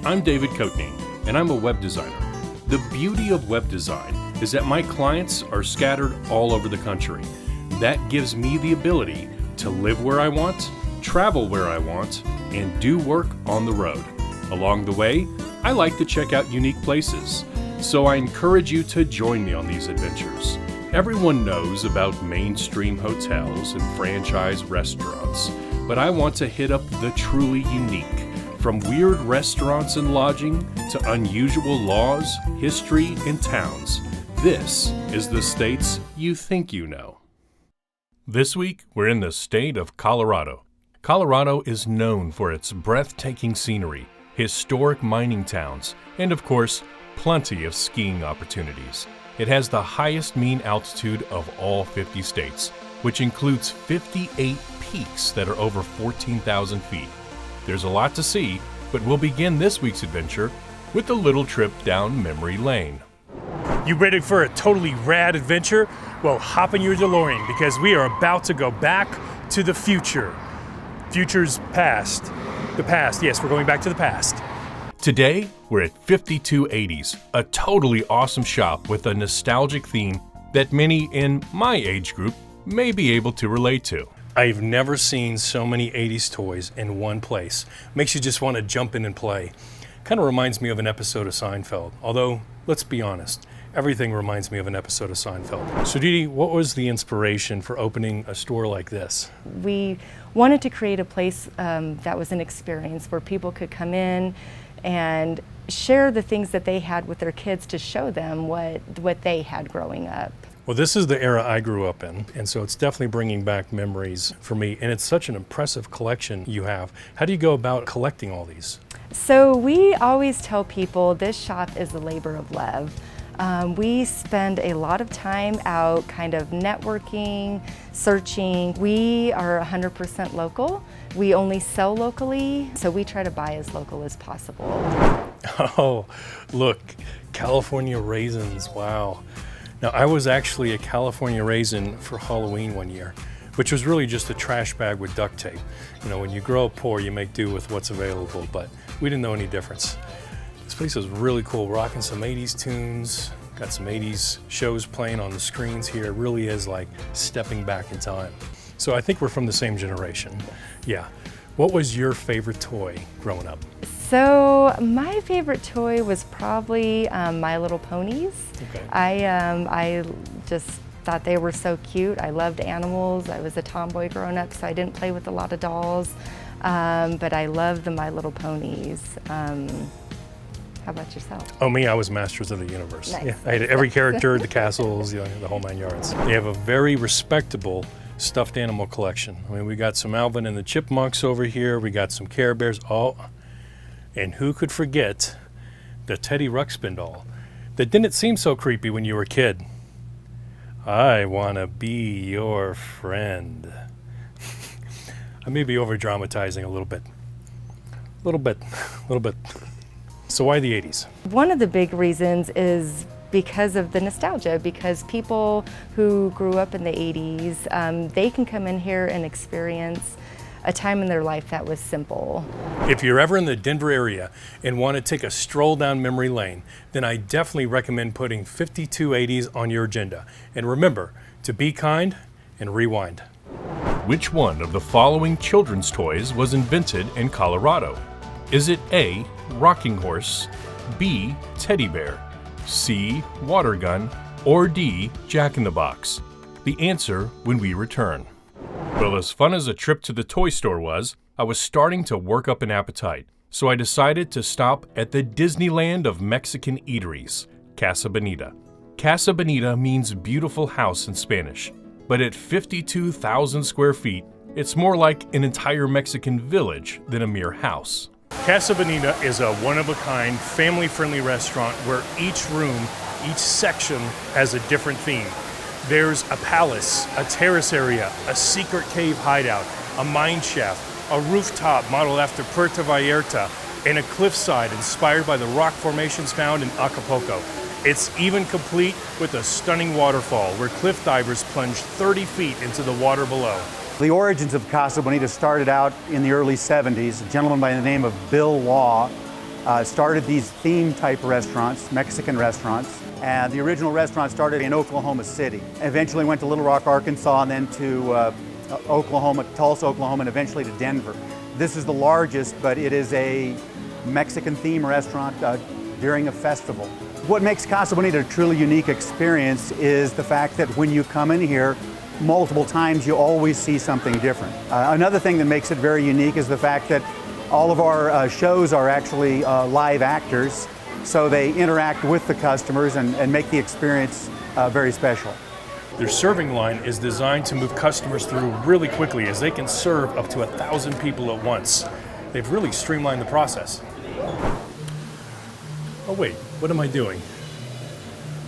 I'm David Coatney, and I'm a web designer. The beauty of web design is that my clients are scattered all over the country. That gives me the ability to live where I want, travel where I want, and do work on the road. Along the way, I like to check out unique places, so I encourage you to join me on these adventures. Everyone knows about mainstream hotels and franchise restaurants, but I want to hit up the truly unique. From weird restaurants and lodging to unusual laws, history, and towns, this is the states you think you know. This week, we're in the state of Colorado. Colorado is known for its breathtaking scenery, historic mining towns, and of course, plenty of skiing opportunities. It has the highest mean altitude of all 50 states, which includes 58 peaks that are over 14,000 feet. There's a lot to see, but we'll begin this week's adventure with a little trip down memory lane. You ready for a totally rad adventure? Well, hop in your DeLorean because we are about to go back to the future. Future's past. The past, yes, we're going back to the past. Today, we're at 5280s, a totally awesome shop with a nostalgic theme that many in my age group may be able to relate to. I've never seen so many 80s toys in one place. Makes you just want to jump in and play. Kind of reminds me of an episode of Seinfeld. Although, let's be honest, everything reminds me of an episode of Seinfeld. So Dee Dee, what was the inspiration for opening a store like this? We wanted to create a place that was an experience where people could come in and share the things that they had with their kids to show them what they had growing up. Well, this is the era I grew up in, and so it's definitely bringing back memories for me, and it's such an impressive collection you have. How do you go about collecting all these? So we always tell people this shop is a labor of love. We spend a lot of time out kind of networking, searching. We are 100% local. We only sell locally, so we try to buy as local as possible. Oh, look, California raisins, wow. Now, I was actually a California raisin for Halloween one year, which was really just a trash bag with duct tape. You know, when you grow up poor, you make do with what's available, but we didn't know any difference. This place is really cool, rocking some 80s tunes, got some 80s shows playing on the screens here. It really is like stepping back in time. So I think we're from the same generation. Yeah. What was your favorite toy growing up? So my favorite toy was probably My Little Ponies. Okay. I just thought they were so cute. I loved animals. I was a tomboy growing up, so I didn't play with a lot of dolls. But I loved the My Little Ponies. How about yourself? Oh, me, I was Masters of the Universe. Nice. Yeah, I had every character, the castles, the whole 9 yards. They have a very respectable stuffed animal collection. I mean, we got some Alvin and the Chipmunks over here. We got some Care Bears. Oh, and who could forget the Teddy Ruxpin doll that didn't seem so creepy when you were a kid? I want to be your friend. I may be over-dramatizing a little bit. So why the 80s? One of the big reasons is because of the nostalgia, because people who grew up in the 80s, they can come in here and experience a time in their life that was simple. If you're ever in the Denver area and want to take a stroll down memory lane, then I definitely recommend putting 5280s on your agenda. And remember to be kind and rewind. Which one of the following children's toys was invented in Colorado? Is it A, rocking horse, B, teddy bear, C, water gun, or D, jack-in-the-box? The answer when we return. Well, as fun as a trip to the toy store was, I was starting to work up an appetite, so I decided to stop at the Disneyland of Mexican eateries, Casa Bonita. Casa Bonita means beautiful house in Spanish, but at 52,000 square feet, it's more like an entire Mexican village than a mere house. Casa Bonita is a one-of-a-kind, family-friendly restaurant where each room, each section has a different theme. There's a palace, a terrace area, a secret cave hideout, a mine shaft, a rooftop modeled after Puerto Vallarta, and a cliffside inspired by the rock formations found in Acapulco. It's even complete with a stunning waterfall where cliff divers plunge 30 feet into the water below. The origins of Casa Bonita started out in the early 70s. A gentleman by the name of Bill Law started these theme type restaurants, Mexican restaurants. And the original restaurant started in Oklahoma City. Eventually went to Little Rock, Arkansas, and then to Oklahoma, Tulsa, Oklahoma, and eventually to Denver. This is the largest, but it is a Mexican theme restaurant during a festival. What makes Casa Bonita a truly unique experience is the fact that when you come in here multiple times, you always see something different. Another thing that makes it very unique is the fact that all of our shows are actually live actors, so they interact with the customers and make the experience very special. Their serving line is designed to move customers through really quickly, as they can serve up to 1,000 people at once. They've really streamlined the process. Oh wait, what am I doing?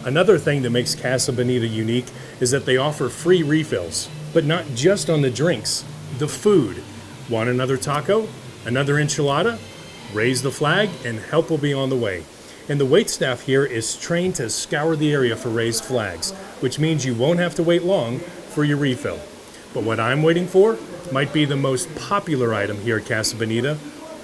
Another thing that makes Casa Bonita unique is that they offer free refills, but not just on the drinks, the food. Want another taco? Another enchilada? Raise the flag and help will be on the way. And the waitstaff here is trained to scour the area for raised flags, which means you won't have to wait long for your refill. But what I'm waiting for might be the most popular item here at Casa Bonita,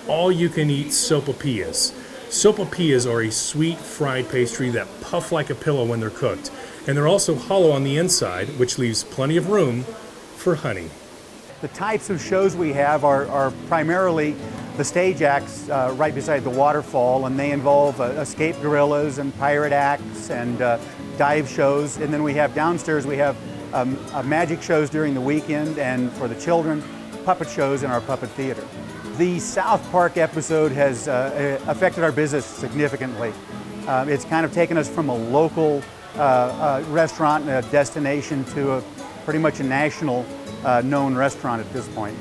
all-you-can-eat sopapillas. Sopapillas are a sweet fried pastry that puff like a pillow when they're cooked, and they're also hollow on the inside, which leaves plenty of room for honey. The types of shows we have are primarily the stage acts right beside the waterfall, and they involve escape gorillas and pirate acts and dive shows. And then we have downstairs, we have magic shows during the weekend, and for the children, puppet shows in our puppet theater. The South Park episode has affected our business significantly. It's kind of taken us from a local restaurant and a destination to pretty much a national known restaurant at this point.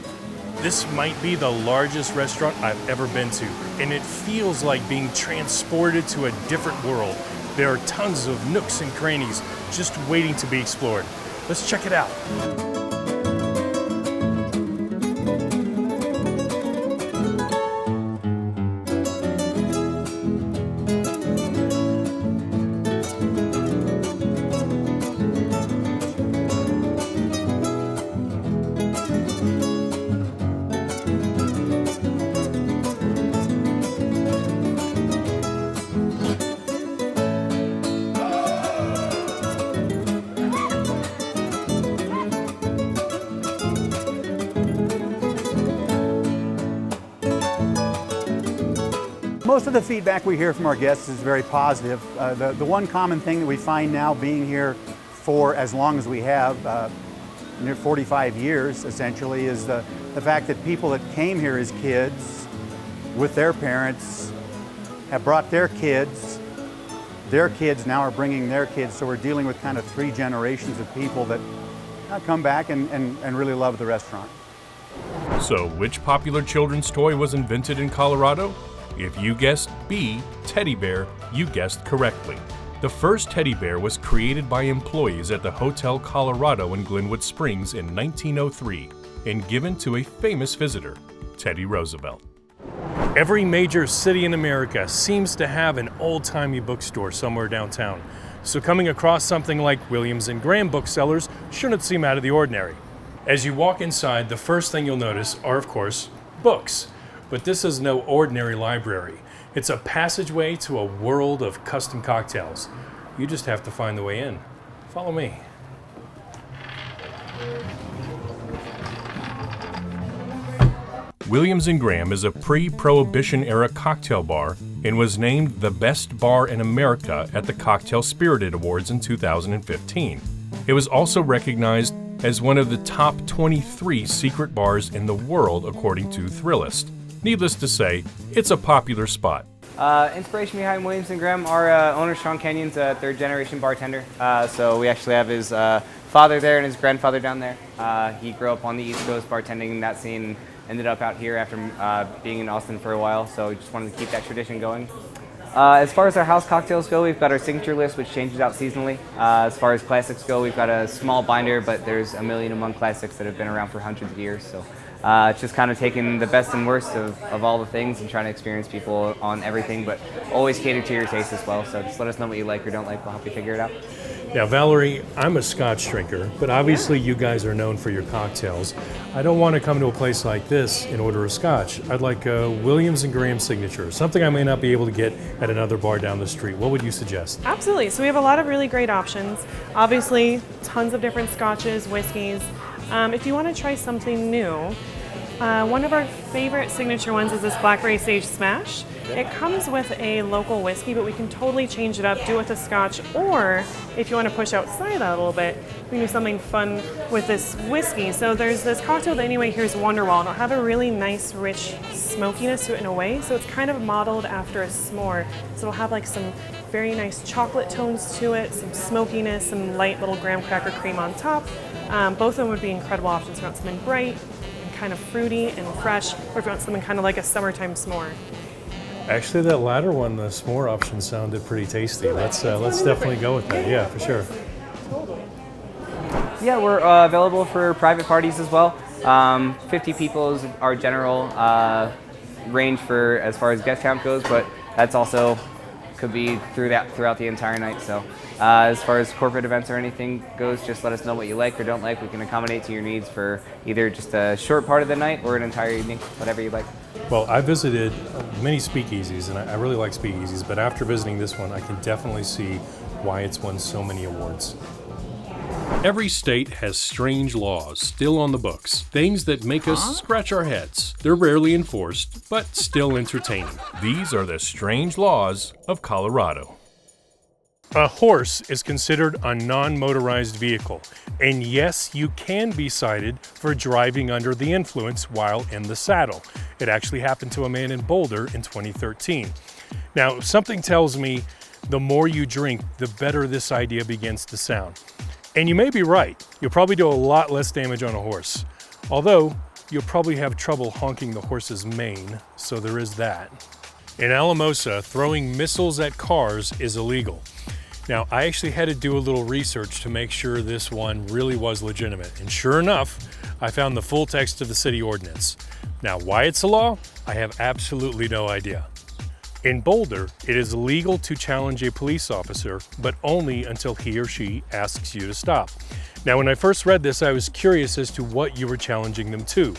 This might be the largest restaurant I've ever been to, and it feels like being transported to a different world. There are tons of nooks and crannies just waiting to be explored. Let's check it out. Most of the feedback we hear from our guests is very positive. The one common thing that we find now, being here for as long as we have, near 45 years essentially, is the fact that people that came here as kids with their parents have brought their kids now are bringing their kids, so we're dealing with kind of 3 generations of people that come back and really love the restaurant. So, which popular children's toy was invented in Colorado? If you guessed B, teddy bear, you guessed correctly. The first teddy bear was created by employees at the Hotel Colorado in Glenwood Springs in 1903 and given to a famous visitor, Teddy Roosevelt. Every major city in America seems to have an old-timey bookstore somewhere downtown. So coming across something like Williams and Graham booksellers shouldn't seem out of the ordinary. As you walk inside, the first thing you'll notice are, of course, books. But this is no ordinary library. It's a passageway to a world of custom cocktails. You just have to find the way in. Follow me. Williams and Graham is a pre-Prohibition era cocktail bar and was named the best bar in America at the Cocktail Spirited Awards in 2015. It was also recognized as one of the top 23 secret bars in the world according to Thrillist. Needless to say, it's a popular spot. Inspiration behind Williams and Graham, our owner Sean Kenyon's a 3rd-generation bartender. So we actually have his father there and his grandfather down there. He grew up on the East Coast bartending in that scene, ended up out here after being in Austin for a while, so we just wanted to keep that tradition going. As far as our house cocktails go, we've got our signature list, which changes out seasonally. As far as classics go, we've got a small binder, but there's a million among classics that have been around for hundreds of years. So it's just kind of taking the best and worst of all the things and trying to experience people on everything, but always cater to your taste as well. So just let us know what you like or don't like. We'll help you figure it out. Now, Valerie, I'm a Scotch drinker, but obviously you guys are known for your cocktails. I don't want to come to a place like this and order a Scotch. I'd like a Williams & Graham signature, something I may not be able to get at another bar down the street. What would you suggest? Absolutely. So we have a lot of really great options. Obviously, tons of different Scotches, whiskeys. If you want to try something new, one of our favorite signature ones is this Blackberry Sage Smash. It comes with a local whiskey, but we can totally change it up, do it with a Scotch, or if you want to push outside that a little bit, we can do something fun with this whiskey. So there's this cocktail that anyway here is Wonderwall, and it'll have a really nice, rich smokiness to it in a way. So it's kind of modeled after a s'more. So it'll have like some very nice chocolate tones to it, some smokiness, some light little graham cracker cream on top. Both of them would be incredible options if you want something bright and kind of fruity and fresh, or if you want something kind of like a summertime s'more. Actually, that latter one, the s'more option, sounded pretty tasty. Let's definitely go with that. Yeah, for sure. Yeah, we're available for private parties as well. 50 people is our general range for as far as guest count goes, but that's also could be throughout the entire night. So as far as corporate events or anything goes, just let us know what you like or don't like. We can accommodate to your needs for either just a short part of the night or an entire evening, whatever you like. Well, I visited many speakeasies, and I really like speakeasies, but after visiting this one, I can definitely see why it's won so many awards. Every state has strange laws still on the books, things that make us scratch our heads. They're rarely enforced, but still entertaining. These are the strange laws of Colorado. A horse is considered a non-motorized vehicle, and yes, you can be cited for driving under the influence while in the saddle. It actually happened to a man in Boulder in 2013. Now, something tells me the more you drink, the better this idea begins to sound. And you may be right. You'll probably do a lot less damage on a horse. Although, you'll probably have trouble honking the horse's mane, so there is that. In Alamosa, throwing missiles at cars is illegal. Now, I actually had to do a little research to make sure this one really was legitimate. And sure enough, I found the full text of the city ordinance. Now, why it's a law, I have absolutely no idea. In Boulder, it is illegal to challenge a police officer, but only until he or she asks you to stop. Now, when I first read this, I was curious as to what you were challenging them to.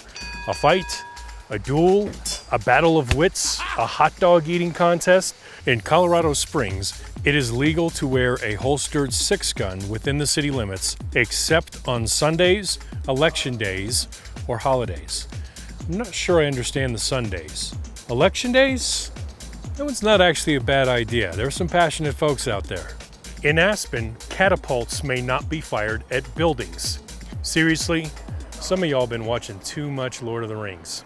A fight? A duel? A battle of wits? A hot dog eating contest? In Colorado Springs, it is legal to wear a holstered 6-gun within the city limits, except on Sundays, election days, or holidays. I'm not sure I understand the Sundays. Election days? That one's not actually a bad idea. There are some passionate folks out there. In Aspen, catapults may not be fired at buildings. Seriously, some of y'all been watching too much Lord of the Rings.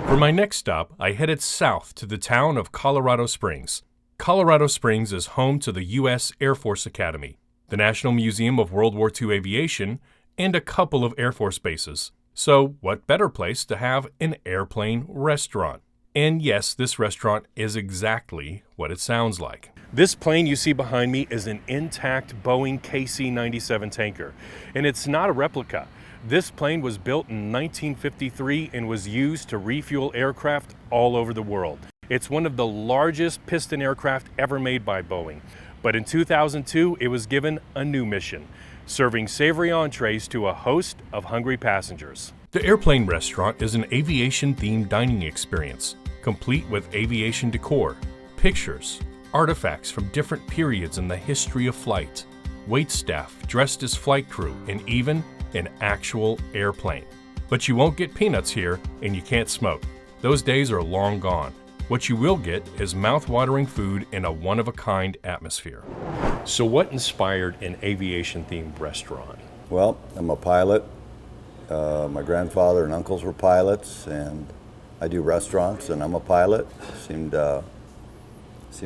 For my next stop, I headed south to the town of Colorado Springs. Colorado Springs is home to the U.S. Air Force Academy, the National Museum of World War II Aviation, and a couple of Air Force bases. So what better place to have an airplane restaurant? And yes, this restaurant is exactly what it sounds like. This plane you see behind me is an intact Boeing KC-97 tanker, and it's not a replica. This plane was built in 1953 and was used to refuel aircraft all over the world. It's one of the largest piston aircraft ever made by Boeing. But in 2002, it was given a new mission, serving savory entrees to a host of hungry passengers. The Airplane Restaurant is an aviation-themed dining experience, complete with aviation decor, pictures, artifacts from different periods in the history of flight, waitstaff dressed as flight crew, and even an actual airplane. But you won't get peanuts here, and you can't smoke. Those days are long gone. What you will get is mouth-watering food in a one-of-a-kind atmosphere. So what inspired an aviation-themed restaurant? Well, I'm a pilot. My grandfather and uncles were pilots, and I do restaurants, and I'm a pilot. Seemed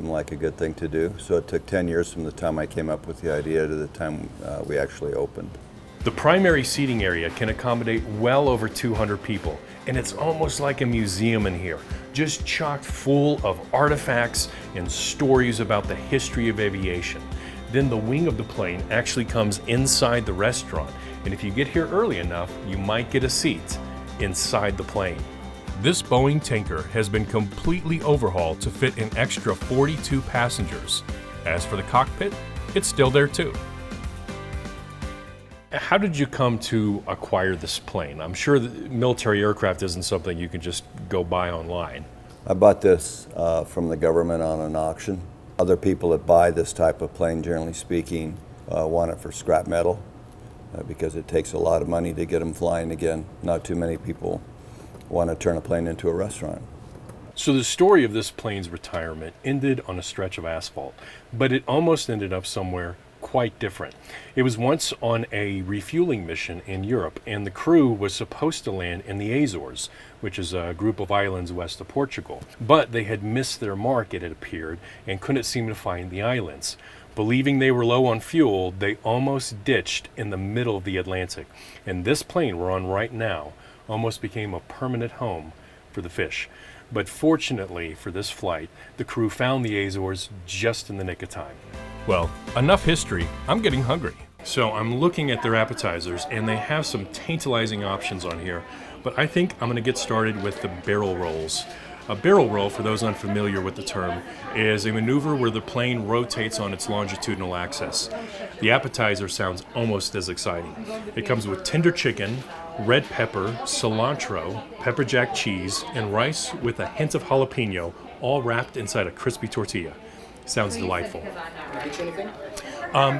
like a good thing to do. So it took 10 years from the time I came up with the idea to the time we actually opened. The primary seating area can accommodate well over 200 people, and it's almost like a museum in here, just chock full of artifacts and stories about the history of aviation. Then the wing of the plane actually comes inside the restaurant, and if you get here early enough, you might get a seat inside the plane. This Boeing tanker has been completely overhauled to fit an extra 42 passengers. As for the cockpit, it's still there too. how did you come to acquire this plane? I'm sure that military aircraft isn't something you can just go buy online. I bought this from the government on an auction. Other people that buy this type of plane, generally speaking, want it for scrap metal because it takes a lot of money to get them flying again. Not too many people want to turn a plane into a restaurant. So the story of this plane's retirement ended on a stretch of asphalt, but it almost ended up somewhere quite different. It was once on a refueling mission in Europe, and the crew was supposed to land in the Azores, which is a group of islands west of Portugal. But they had missed their mark, it had appeared, and couldn't seem to find the islands. Believing they were low on fuel, they almost ditched in the middle of the Atlantic. And this plane we're on right now almost became a permanent home for the fish. But fortunately for this flight, the crew found the Azores just in the nick of time. Well, enough history. I'm getting hungry. So I'm looking at their appetizers, and they have some tantalizing options on here. But I think I'm going to get started with the barrel rolls. A barrel roll, for those unfamiliar with the term, is a maneuver where the plane rotates on its longitudinal axis. The appetizer sounds almost as exciting. It comes with tender chicken, red pepper, cilantro, pepper jack cheese, and rice with a hint of jalapeno, all wrapped inside a crispy tortilla. Sounds delightful. Can I get you anything?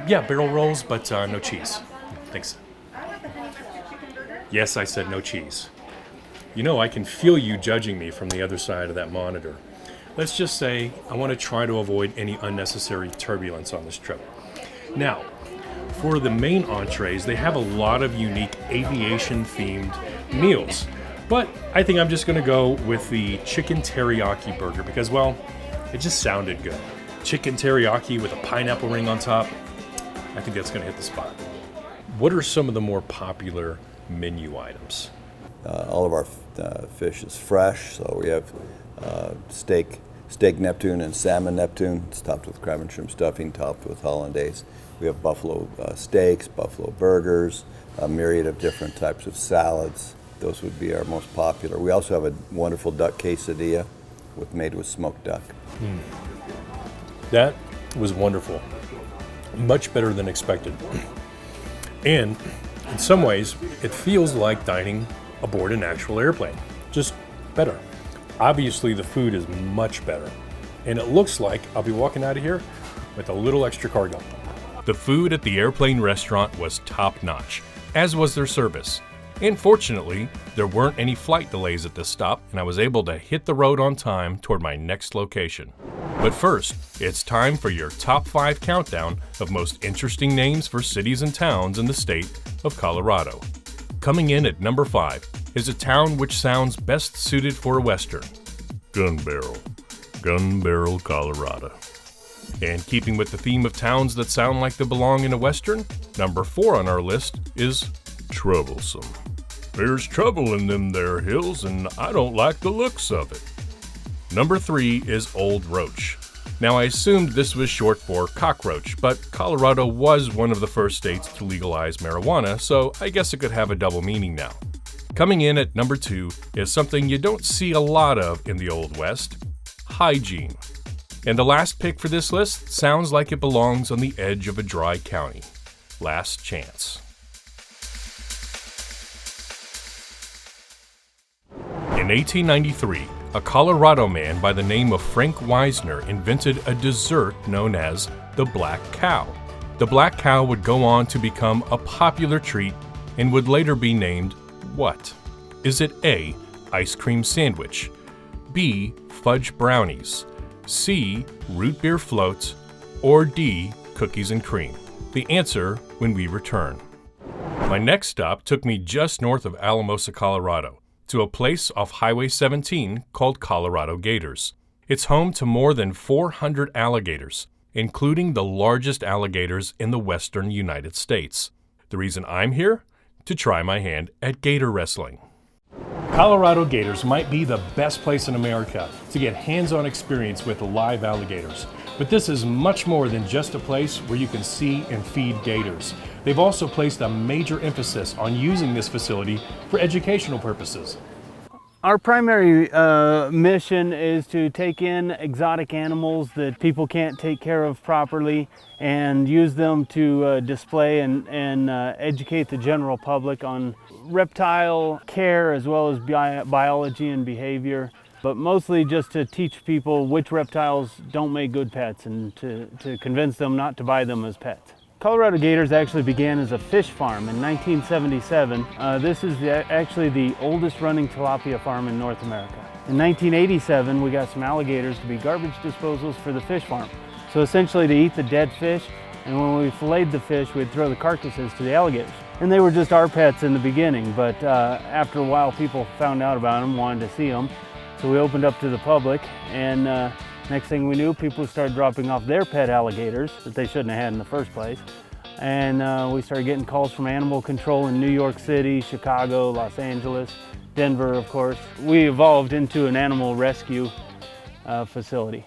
Yeah, barrel rolls, but no cheese. Thanks. Yes, I said no cheese. You know, I can feel you judging me from the other side of that monitor. Let's just say I want to try to avoid any unnecessary turbulence on this trip. Now, for the main entrees, they have a lot of unique aviation-themed meals. But I think I'm just going to go with the chicken teriyaki burger because, well, it just sounded good. Chicken teriyaki with a pineapple ring on top. I think that's going to hit the spot. What are some of the more popular menu items? All of our fish is fresh, so we have steak Neptune and salmon Neptune. It's topped with crab and shrimp stuffing, topped with hollandaise. We have buffalo steaks, buffalo burgers, a myriad of different types of salads. Those would be our most popular. We also have a wonderful duck quesadilla made with smoked duck. That was wonderful. Much better than expected. And in some ways, it feels like dining aboard an actual airplane. Just better. Obviously, the food is much better. And it looks like I'll be walking out of here with a little extra cargo. The food at the airplane restaurant was top-notch, as was their service. And fortunately, there weren't any flight delays at this stop, and I was able to hit the road on time toward my next location. But first, it's time for your top 5 countdown of most interesting names for cities and towns in the state of Colorado. Coming in at number 5 is a town which sounds best suited for a Western. Gunbarrel, Colorado. And keeping with the theme of towns that sound like they belong in a Western, number 4 on our list is troublesome. There's trouble in them there hills, and I don't like the looks of it. Number 3 is Old Roach. Now, I assumed this was short for cockroach, but Colorado was one of the first states to legalize marijuana, so I guess it could have a double meaning now. Coming in at number 2 is something you don't see a lot of in the Old West: hygiene. And the last pick for this list sounds like it belongs on the edge of a dry county: Last Chance. In 1893, a Colorado man by the name of Frank Wisner invented a dessert known as the Black Cow. The Black Cow would go on to become a popular treat and would later be named what? Is it A, ice cream sandwich, B, fudge brownies, C, root beer floats, or D, cookies and cream? The answer when we return. My next stop took me just north of Alamosa, Colorado, to a place off Highway 17 called Colorado Gators. It's home to more than 400 alligators, including the largest alligators in the western United States. The reason I'm here? To try my hand at gator wrestling. Colorado Gators might be the best place in America to get hands-on experience with live alligators. But this is much more than just a place where you can see and feed gators. They've also placed a major emphasis on using this facility for educational purposes. Our primary mission is to take in exotic animals that people can't take care of properly and use them to display and educate the general public on reptile care as well as biology and behavior, but mostly just to teach people which reptiles don't make good pets and to convince them not to buy them as pets. Colorado Gators actually began as a fish farm in 1977. This is actually the oldest running tilapia farm in North America. In 1987, we got some alligators to be garbage disposals for the fish farm. So essentially to eat the dead fish, and when we filleted the fish, we'd throw the carcasses to the alligators. And they were just our pets in the beginning, but after a while, people found out about them, wanted to see them. So we opened up to the public, and next thing we knew, people started dropping off their pet alligators that they shouldn't have had in the first place. And we started getting calls from animal control in New York City, Chicago, Los Angeles, Denver, of course. We evolved into an animal rescue facility.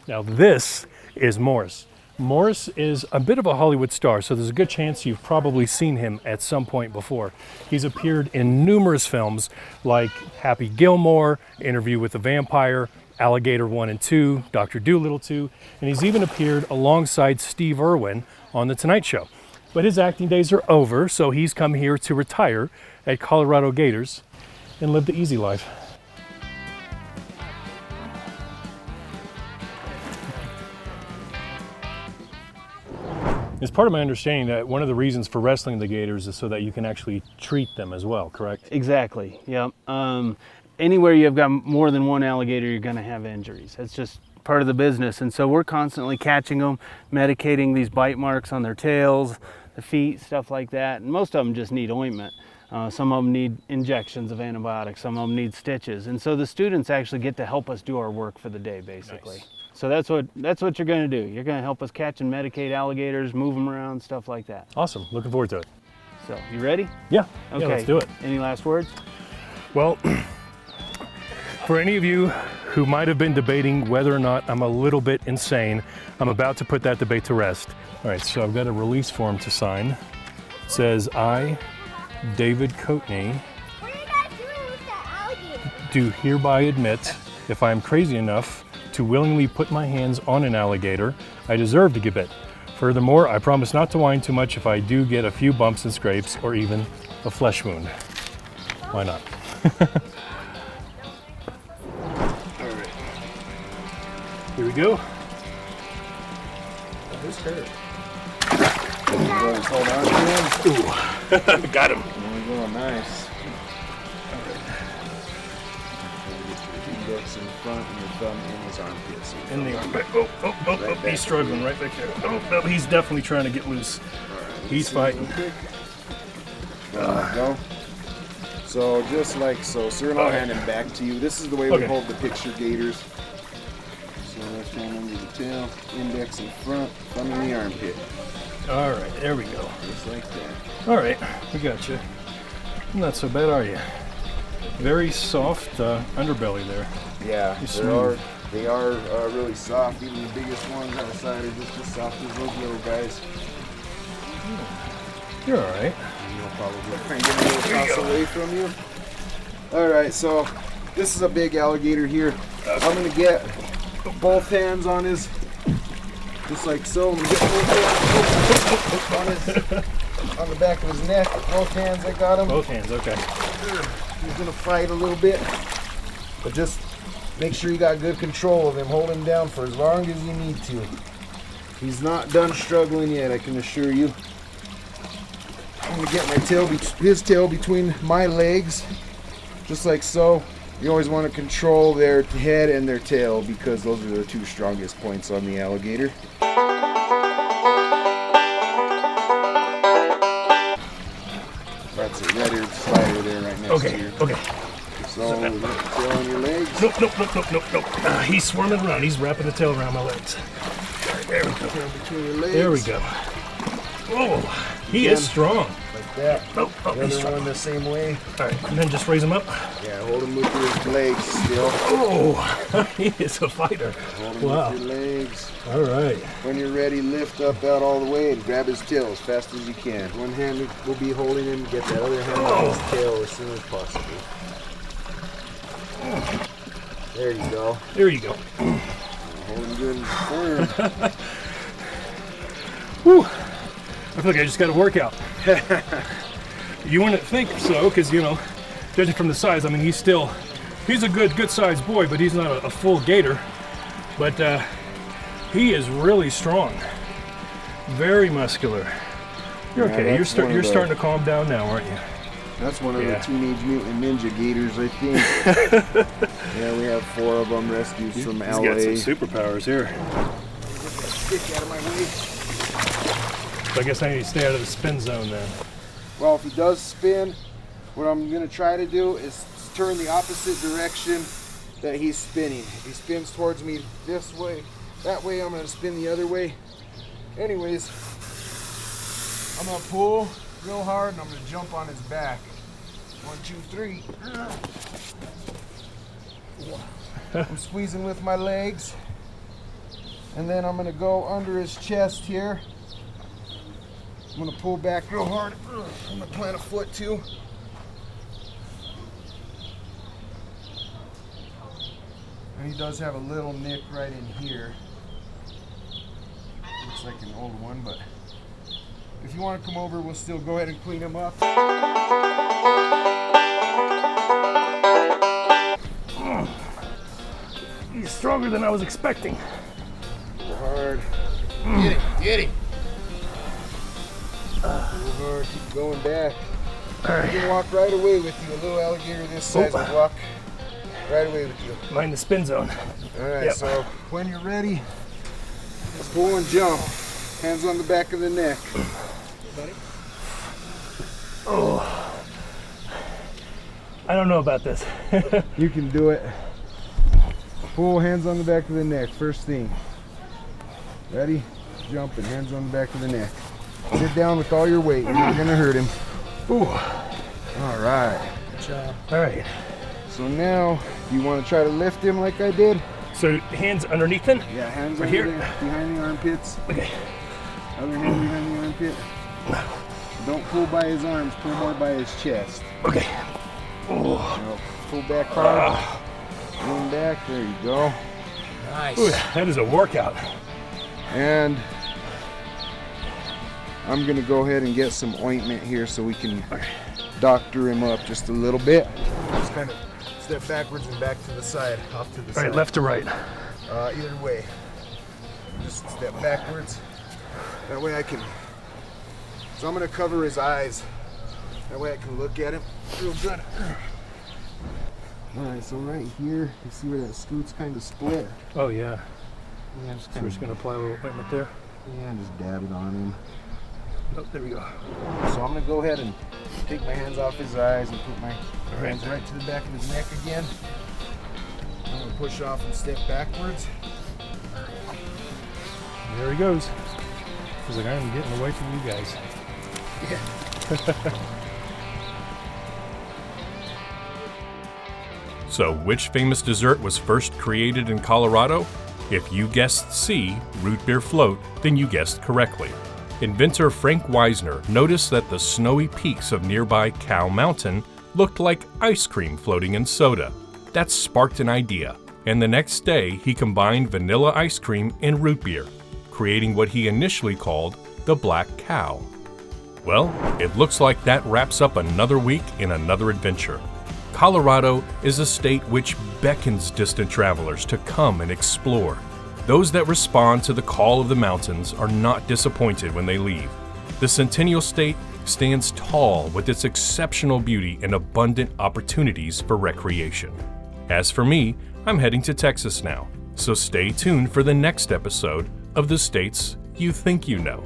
Now this is Morris. Morris is a bit of a Hollywood star, so there's a good chance you've probably seen him at some point before. He's appeared in numerous films like Happy Gilmore, Interview with the Vampire, Alligator 1 and 2, Dr. Dolittle 2, and he's even appeared alongside Steve Irwin on The Tonight Show. But his acting days are over, so he's come here to retire at Colorado Gators and live the easy life. It's part of my understanding that one of the reasons for wrestling the Gators is so that you can actually treat them as well, correct? Exactly, yeah. Anywhere you've got more than one alligator, you're gonna have injuries. That's just part of the business. And so we're constantly catching them, medicating these bite marks on their tails, the feet, stuff like that. And most of them just need ointment. Some of them need injections of antibiotics, some of them need stitches. And so the students actually get to help us do our work for the day, basically. Nice. So that's what you're gonna do. You're gonna help us catch and medicate alligators, move them around, stuff like that. Awesome, looking forward to it. So, you ready? Yeah, okay. Yeah, let's do it. Any last words? Well, for any of you who might have been debating whether or not I'm a little bit insane, I'm about to put that debate to rest. All right, so I've got a release form to sign. It says, I, David Coatney, do hereby admit, if I am crazy enough to willingly put my hands on an alligator, I deserve to get bit. Furthermore, I promise not to whine too much if I do get a few bumps and scrapes or even a flesh wound. Why not? All right. Here we go. Who's hurt? Hold on to him. Ooh. Got him. Oh, nice. In front and your thumb in his armpit. So in the right he's struggling right back there. Oh, he's definitely trying to get loose. Right, he's fighting. Go. So just like so, sir, and I'll hand him back to you. This is the way we hold the picture gators. So left hand under the tail, index in front, thumb in the armpit. All right, there we go. Just like that. All right, we got you. Not so bad, are you? Very soft underbelly there. Yeah, they are really soft. Even the biggest ones outside are just as soft as those little guys. You're all right. You'll probably try and get a little toss away from you. All right, so this is a big alligator here. I'm gonna get both hands on his, just like so. I'm gonna get both hands on the back of his neck. Both hands, I got him. Both hands, okay. He's gonna fight a little bit, but just make sure you got good control of him. Hold him down for as long as you need to. He's not done struggling yet, I can assure you. I'm gonna get my tail, his tail between my legs, just like so. You always want to control their head and their tail because those are the two strongest points on the alligator. That's a red-eared slider there right next to you. Okay. So, tail on your legs. Nope. He's swarming around. He's wrapping the tail around my legs. There we go. Between your legs. There we go. Oh, he is strong. Like that. Oh, the other one the same way. All right, and then just raise him up. Yeah, hold him with your legs still. Oh, he is a fighter. Hold him with your legs. All right. When you're ready, lift up out all the way and grab his tail as fast as you can. One hand will be holding him. Get that other hand on his tail as soon as possible. There you go. There you go. Holding good and firm. Whew. I feel like I just got a workout. You wouldn't think so, because, you know, judging from the size, I mean, he's a good sized boy, but he's not a full gator. But he is really strong. Very muscular. You're okay. You're starting to calm down now, aren't you? That's one of the Teenage Mutant Ninja Gators, I think. Yeah, we have 4 of them, rescues from LA. He's got some superpowers here. Get that stick out of my way. So I guess I need to stay out of the spin zone then. Well, if he does spin, what I'm going to try to do is turn the opposite direction that he's spinning. If he spins towards me this way, that way, I'm going to spin the other way. Anyways, I'm going to pull real hard and I'm going to jump on his back. 1, 2, 3. I'm squeezing with my legs. And then I'm going to go under his chest here. I'm going to pull back real hard. I'm going to plant a foot too. And he does have a little nick right in here. Looks like an old one, but if you want to come over, we'll still go ahead and clean him up. He's stronger than I was expecting. Pull hard. Get him, get him. Pull hard, keep going back. All right. You can walk right away with you. A little alligator this size will walk right away with you. Mind the spin zone. All right, Yep. so when you're ready, just pull and jump. Hands on the back of the neck. Buddy? Oh, I don't know about this. You can do it. Pull, hands on the back of the neck, first thing. Ready? Jump and hands on the back of the neck. Sit down with all your weight. You're not gonna hurt him. Ooh. All right. Good job. All right. So now, you want to try to lift him like I did? So hands underneath him? Yeah, hands right under here, there, behind the armpits. Okay. Other hand behind the armpit. Don't pull by his arms, pull more by his chest. Okay. Oh. Now, pull back hard. Lean back, there you go. Nice. Ooh, that is a workout. And I'm gonna go ahead and get some ointment here so we can doctor him up just a little bit. Just kind of step backwards and back to the side, off to the side. All right, left to right. Either way. Just step backwards. That way I can, so I'm gonna cover his eyes. That way I can look at him real good. All right, so right here, you see where that scoot's kind of split? Oh yeah. Yeah, just So we're just gonna apply a little ointment there. yeah, just dab it on him. Oh, there we go. So I'm gonna go ahead and take my hands off his eyes and put my hands right to the back of his neck again. I'm gonna push off and step backwards. There he goes. He's like, I'm getting away from you guys. Yeah. So, which famous dessert was first created in Colorado? If you guessed C, root beer float, then you guessed correctly. Inventor Frank Wisner noticed that the snowy peaks of nearby Cow Mountain looked like ice cream floating in soda. That sparked an idea, and the next day he combined vanilla ice cream and root beer, creating what he initially called the Black Cow. Well, it looks like that wraps up another week in another adventure. Colorado is a state which beckons distant travelers to come and explore. Those that respond to the call of the mountains are not disappointed when they leave. The Centennial State stands tall with its exceptional beauty and abundant opportunities for recreation. As for me, I'm heading to Texas now, so stay tuned for the next episode of The States You Think You Know.